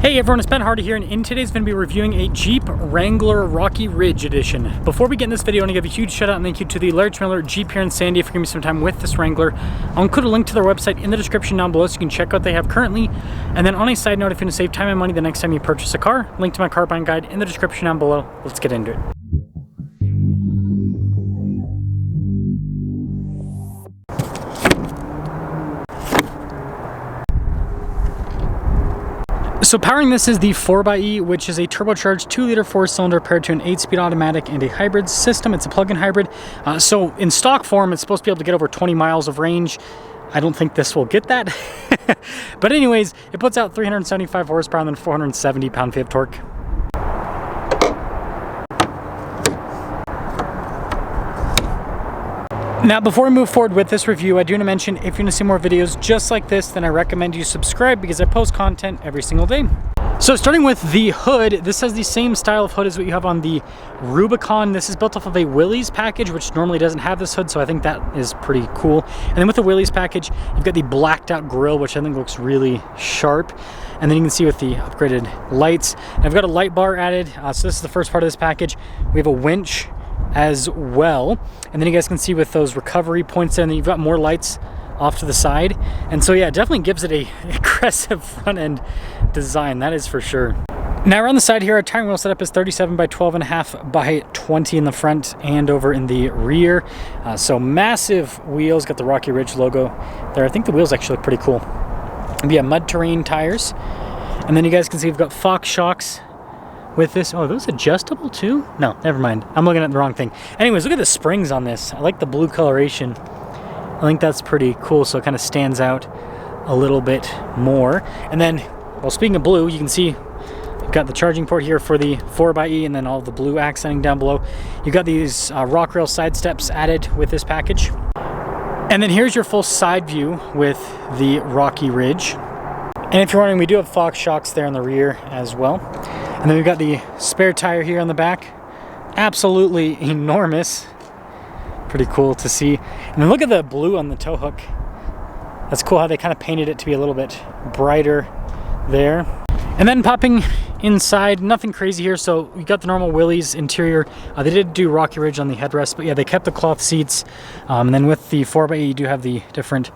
Hey everyone, it's Ben Hardy here, and in today's video, we're reviewing a Jeep Wrangler Rocky Ridge Edition. Before we get in this video, I want to give a huge shout out and thank you to the Larry Miller Jeep here in Sandy for giving me some time with this Wrangler. I'll include a link to their website in the description down below so you can check out what they have currently. And then on a side note, if you want to save time and money the next time you purchase a car, link to my car buying guide in the description down below. Let's get into it. So powering this is the 4xe, which is a turbocharged 2-liter 4-cylinder paired to an 8-speed automatic and a hybrid system. It's a plug-in hybrid. So in stock form, it's supposed to be able to get over 20 miles of range. I don't think this will get that. But anyways, it puts out 375 horsepower and then 470 pound-feet of torque. Now, before we move forward with this review, I do want to mention, if you want to see more videos just like this, then I recommend you subscribe because I post content every single day. So starting with the hood, this has the same style of hood as what you have on the Rubicon. This is built off of a Willys package, which normally doesn't have this hood, so I think that is pretty cool. And then with the Willys package, you've got the blacked out grille, which I think looks really sharp. And then you can see with the upgraded lights, and I've got a light bar added. So this is the first part of this package. We have a winch as well, and then you guys can see with those recovery points there, and then you've got more lights off to the side. And so yeah, it definitely gives it a aggressive front end design, that is for sure. Now around the side here, our tire wheel setup is 37 by 12.5 by 20 in the front and over in the rear. So massive wheels, got the Rocky Ridge logo there. I think the wheels actually look pretty cool. We have mud terrain tires, and then you guys can see we've got Fox shocks with this. Oh, are those adjustable too? No, never mind. I'm looking at the wrong thing. Anyways, look at the springs on this. I like the blue coloration. I think that's pretty cool, so it kind of stands out a little bit more. And then, well, speaking of blue, you can see you've got the charging port here for the 4xe, and then all the blue accenting down below. You've got these rock rail side steps added with this package. And then here's your full side view with the Rocky Ridge. And if you're wondering, we do have Fox shocks there in the rear as well. And then we've got the spare tire here on the back. Absolutely enormous. Pretty cool to see. And then look at the blue on the tow hook. That's cool how they kind of painted it to be a little bit brighter there. And then popping inside, nothing crazy here. So we got the normal Willys interior. They did do Rocky Ridge on the headrest, but yeah, they kept the cloth seats. And then with the 4xe, you do have the different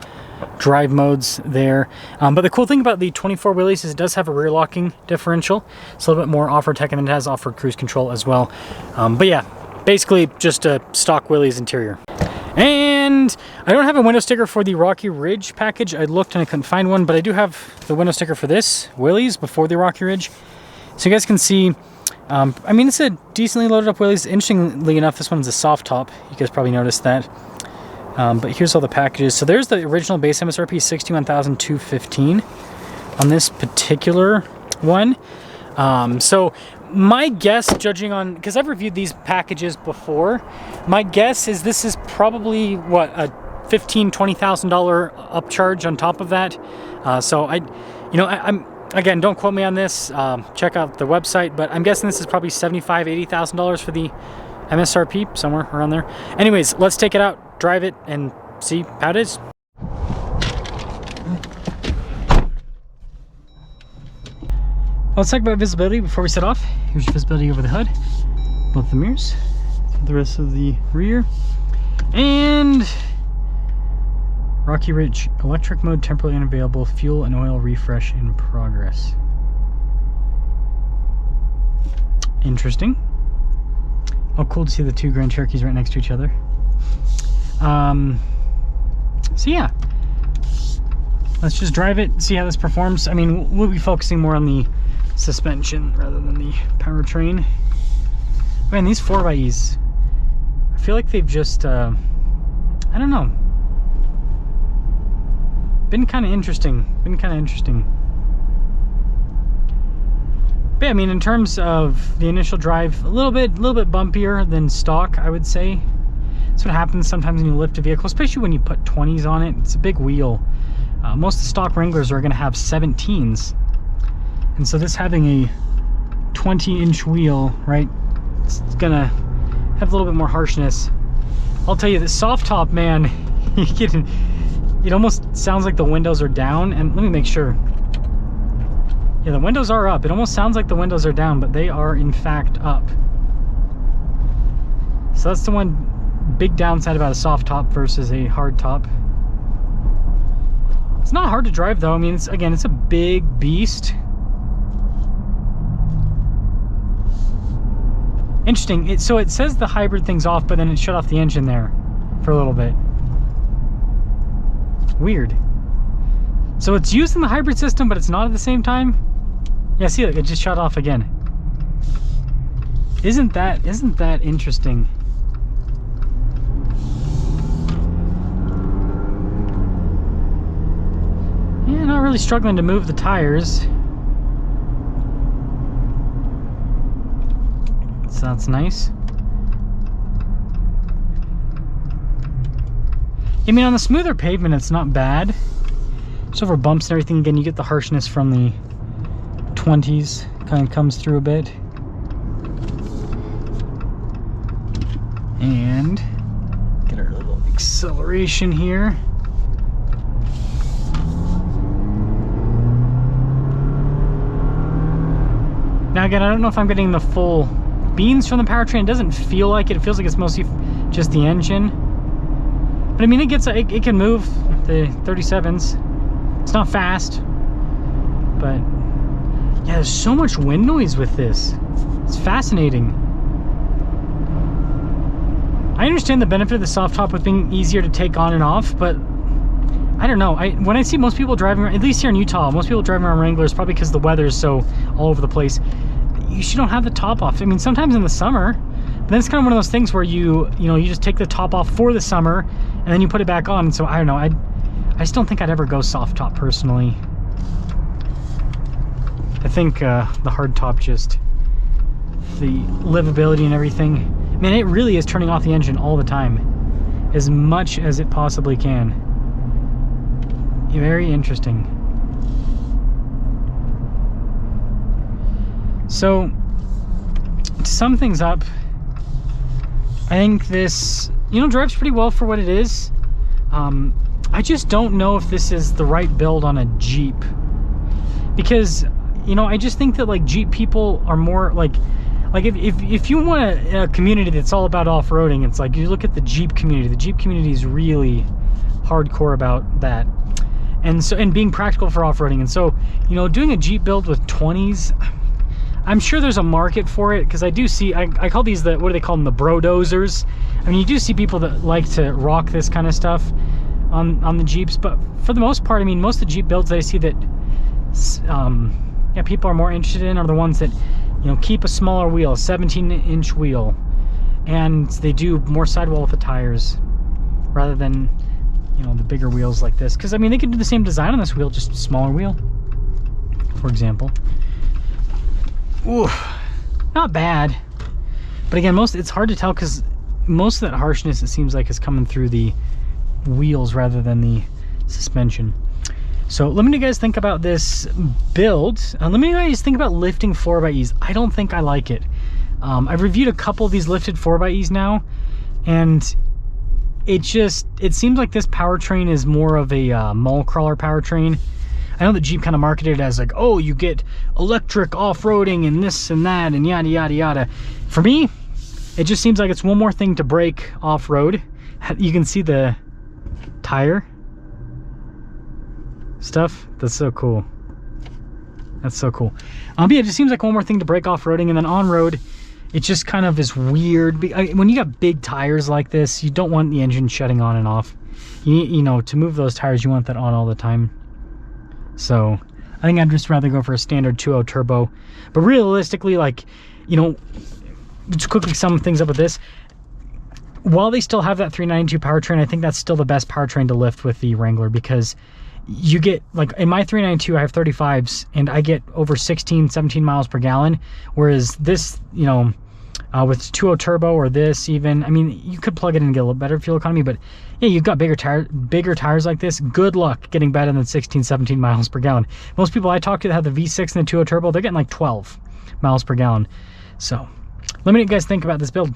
drive modes there. But the cool thing about the 24 Willys is it does have a rear locking differential. It's a little bit more off-road tech, and then it has off-road cruise control as well. But yeah, basically just a stock Willys interior. And I don't have a window sticker for the Rocky Ridge package. I looked and I couldn't find one, but I do have the window sticker for this Willys before the Rocky Ridge. So you guys can see, I mean, it's a decently loaded up Willys. Interestingly enough, this one's a soft top. You guys probably noticed that. But here's all the packages. So there's the original base MSRP, $61,215 on this particular one. So my guess, judging on, because I've reviewed these packages before, my guess is this is probably what, a $15,000 to $20,000 upcharge on top of that. So I'm again, don't quote me on this. Check out the website, but I'm guessing this is probably $75,000 to $80,000 for the MSRP, somewhere around there. Anyways, let's take it out, drive it, and see how it is. Let's talk about visibility before we set off. Here's your visibility over the hood, both the mirrors, the rest of the rear, and Rocky Ridge electric mode temporarily unavailable, fuel and oil refresh in progress. Interesting. Oh, cool to see the two Grand Cherokees right next to each other. So yeah, let's just drive it, see how this performs. I mean, we'll be focusing more on the suspension rather than the powertrain. Man, these 4xes, I feel like they've just, I don't know, been kind of interesting. But yeah, I mean, in terms of the initial drive, a little bit bumpier than stock, I would say. That's what happens sometimes when you lift a vehicle, especially when you put 20s on it. It's a big wheel. Most of the stock Wranglers are going to have 17s. And so this having a 20-inch wheel, right, it's going to have a little bit more harshness. I'll tell you, the soft top, man, it almost sounds like the windows are down. And let me make sure. Yeah, the windows are up. It almost sounds like the windows are down, but they are in fact up. So that's the one big downside about a soft top versus a hard top. It's not hard to drive though. I mean, it's a big beast. Interesting. So it says the hybrid thing's off, but then it shut off the engine there for a little bit. Weird. So it's using the hybrid system, but it's not at the same time. Yeah, see, it just shut off again. Isn't that interesting? Yeah, not really struggling to move the tires. So that's nice. I mean, on the smoother pavement, it's not bad. Just over bumps and everything, again, you get the harshness from the 20s. Kind of comes through a bit. And get our little acceleration here. Now again, I don't know if I'm getting the full beans from the powertrain. It doesn't feel like it. It feels like it's mostly just the engine. But I mean, it can move the 37s. It's not fast, but yeah, there's so much wind noise with this. It's fascinating. I understand the benefit of the soft top with being easier to take on and off, but I don't know. When I see most people driving, at least here in Utah, most people driving around Wranglers, probably because the weather is so all over the place. You don't have the top off. I mean, sometimes in the summer, but then it's kind of one of those things where you just take the top off for the summer and then you put it back on. So I don't know. I just don't think I'd ever go soft top personally. I think the hard top, just the livability and everything. Man, it really is turning off the engine all the time, as much as it possibly can. Very interesting. So, to sum things up, I think this, drives pretty well for what it is. I just don't know if this is the right build on a Jeep, because I just think that like Jeep people are more like if you want a community that's all about off-roading, it's like you look at the Jeep community. The Jeep community is really hardcore about that, and being practical for off-roading. And so doing a Jeep build with 20s, I'm sure there's a market for it, because I do see, I call these what do they call them, the Brodozers. I mean, you do see people that like to rock this kind of stuff on the Jeeps, but for the most part, I mean, most of the Jeep builds that I see that people are more interested in are the ones that keep a smaller wheel, a 17-inch wheel, and they do more sidewall with the tires rather than the bigger wheels like this. Because I mean, they can do the same design on this wheel, just a smaller wheel, for example. Ooh, not bad. But again, it's hard to tell because most of that harshness, it seems like, is coming through the wheels rather than the suspension. So let me know you guys think about this build. Let me know you guys think about lifting 4xEs. I don't think I like it. I've reviewed a couple of these lifted 4xEs now, and it seems like this powertrain is more of a mall crawler powertrain. I know the Jeep kind of marketed it as like, oh, you get electric off-roading and this and that and yada yada yada. For me, it just seems like it's one more thing to break off-road. You can see the tire stuff. That's so cool. That's so cool. Yeah, it just seems like one more thing to break off-roading, and then on-road, it just kind of is weird. When you got big tires like this, you don't want the engine shutting on and off. To move those tires, you want that on all the time. So I think I'd just rather go for a standard 2.0 turbo. But realistically, just quickly sum things up with this. While they still have that 392 powertrain, I think that's still the best powertrain to lift with the Wrangler, because you get, like, in my 392, I have 35s, and I get over 16, 17 miles per gallon. Whereas this, with 2.0 turbo or this even, I mean, you could plug it in and get a little better fuel economy, but yeah, you've got bigger tires like this. Good luck getting better than 16, 17 miles per gallon. Most people I talk to that have the V6 and the 2.0 turbo, they're getting like 12 miles per gallon. So let me know what you guys think about this build.